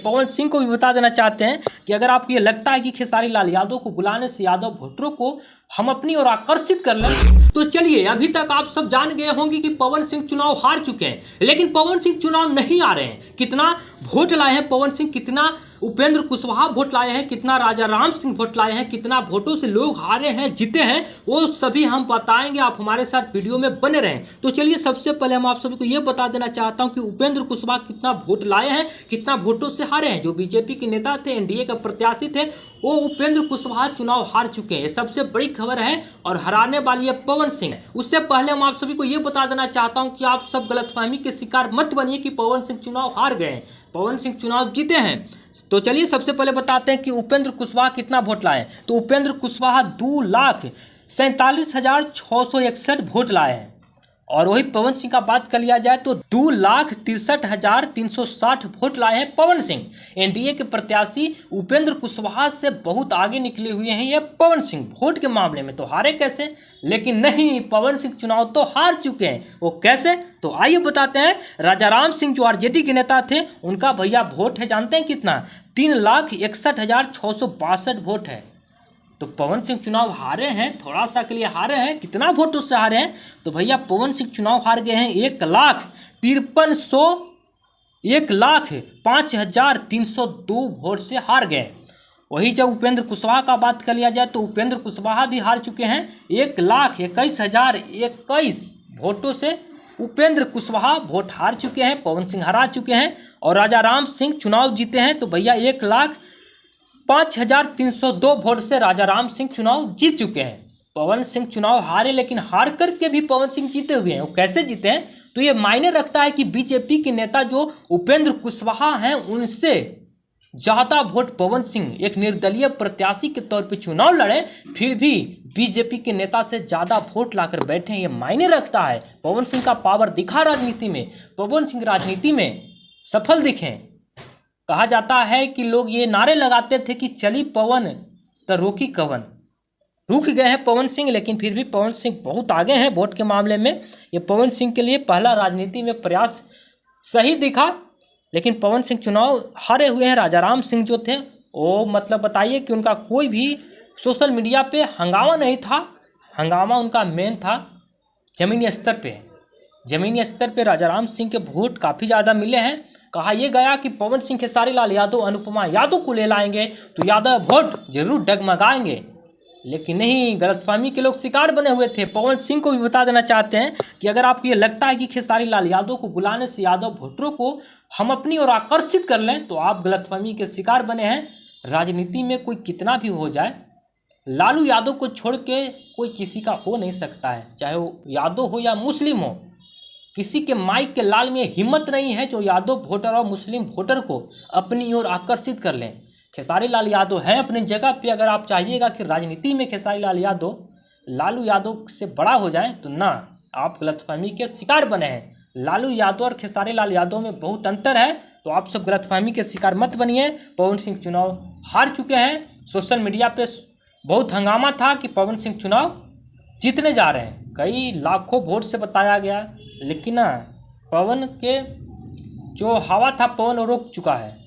पवन सिंह को भी बता देना चाहते हैं कि अगर आपको ये लगता है कि खेसारी लाल यादव को बुलाने से यादव वोटरों को हम अपनी ओर आकर्षित कर लें, तो चलिए, अभी तक आप सब जान गए होंगे कि पवन सिंह चुनाव हार चुके हैं, लेकिन पवन सिंह चुनाव नहीं आ रहे हैं। कितना वोट लाए हैं पवन सिंह, कितना उपेंद्र कुशवाहा वोट लाए हैं, कितना राजा राम सिंह वोट लाए हैं, कितना वोटों से लोग हारे हैं, जीते हैं, वो सभी हम बताएंगे। आप हमारे साथ वीडियो में बने रहें। तो चलिए, सबसे पहले हम आप सभी को ये बता देना चाहता हूं कि उपेंद्र कुशवाहा कितना वोट लाए हैं, कितना वोटों से हारे हैं। जो बीजेपी के नेता थे, एनडीए के प्रत्याशी थे, वो उपेंद्र कुशवाहा चुनाव हार चुके हैं। ये सबसे बड़ी खबर है और हराने वाली है पवन सिंह। उससे पहले हम आप सभी को ये बता देना चाहता हूं कि आप सब गलतफहमी के शिकार मत बनिए कि पवन सिंह चुनाव हार गए हैं। पवन सिंह चुनाव जीते हैं। तो चलिए, सबसे पहले बताते हैं कि उपेंद्र कुशवाहा कितना वोट लाए। तो उपेंद्र कुशवाहा 2,47,661 वोट लाए हैं। और वही पवन सिंह का बात कर लिया जाए तो 2,63,360 वोट लाए हैं पवन सिंह। एनडीए के प्रत्याशी उपेंद्र कुशवाहा से बहुत आगे निकले हुए हैं ये पवन सिंह वोट के मामले में। तो हारे कैसे? लेकिन नहीं, पवन सिंह चुनाव तो हार चुके हैं। वो कैसे? तो आइए बताते हैं। राजा राम सिंह जो आरजेडी के नेता थे, उनका भैया वोट है, जानते हैं कितना? 3,61,662 वोट है। तो पवन सिंह चुनाव हारे हैं, थोड़ा सा के लिए हारे हैं। कितना वोटों से हारे हैं? तो भैया पवन सिंह चुनाव हार गए हैं 1,05,302 वोट से हार गए। वही जब उपेंद्र कुशवाहा का बात कर लिया जाए तो उपेंद्र कुशवाहा भी हार चुके हैं 1,21,021 वोटों से। उपेंद्र कुशवाहा वोट हार चुके हैं, पवन सिंह हरा चुके हैं। और राजा राम सिंह चुनाव जीते हैं। तो भैया 1,05,302 वोट से राजा राम सिंह चुनाव जीत चुके हैं। पवन सिंह चुनाव हारे, लेकिन हार करके भी पवन सिंह जीते हुए हैं। वो कैसे जीते हैं? तो ये मायने रखता है कि बीजेपी के नेता जो उपेंद्र कुशवाहा हैं, उनसे ज़्यादा वोट पवन सिंह एक निर्दलीय प्रत्याशी के तौर पे चुनाव लड़े, फिर भी बीजेपी के नेता से ज़्यादा वोट लाकर बैठे। ये मायने रखता है। पवन सिंह का पावर दिखा राजनीति में, पवन सिंह राजनीति में सफल दिखें। कहा जाता है कि लोग ये नारे लगाते थे कि चली पवन तो रोकी कवन। रुक गए हैं पवन सिंह, लेकिन फिर भी पवन सिंह बहुत आगे हैं वोट के मामले में। ये पवन सिंह के लिए पहला राजनीति में प्रयास सही दिखा, लेकिन पवन सिंह चुनाव हारे हुए हैं। राजा राम सिंह जो थे, वो मतलब बताइए कि उनका कोई भी सोशल मीडिया पे हंगामा नहीं था। हंगामा उनका मेन था ज़मीनी स्तर पे। ज़मीनी स्तर पे राजा राम सिंह के वोट काफ़ी ज़्यादा मिले हैं। कहा यह गया कि पवन सिंह खेसारी लाल यादव, अनुपमा यादव को ले लाएंगे तो यादव वोट जरूर डगमगाएंगे, लेकिन नहीं, गलतफहमी के लोग शिकार बने हुए थे। पवन सिंह को भी बता देना चाहते हैं कि अगर आपको ये लगता है कि खेसारी लाल यादव को बुलाने से यादव वोटरों को हम अपनी ओर आकर्षित कर लें, तो आप गलतफहमी के शिकार बने हैं। राजनीति में कोई कितना भी हो जाए, लालू यादव को छोड़ के कोई किसी का हो नहीं सकता है, चाहे वो यादव हो या मुस्लिम हो। किसी के माइक के लाल में हिम्मत नहीं है जो यादव वोटर और मुस्लिम वोटर को अपनी ओर आकर्षित कर लें। खेसारी लाल यादव है अपनी जगह पे। अगर आप चाहिएगा कि राजनीति में खेसारी लाल यादव लालू यादव से बड़ा हो जाए, तो ना, आप गलतफहमी के शिकार बने हैं। लालू यादव और खेसारी लाल यादव में बहुत अंतर है। तो आप सब गलतफहमी के शिकार मत बनिए। पवन सिंह चुनाव हार चुके हैं। सोशल मीडिया पे बहुत हंगामा था कि पवन सिंह चुनाव जीतने जा रहे हैं, कई लाखों वोट से बताया गया, लेकिन ना, पवन के जो हवा था, पवन रोक चुका है।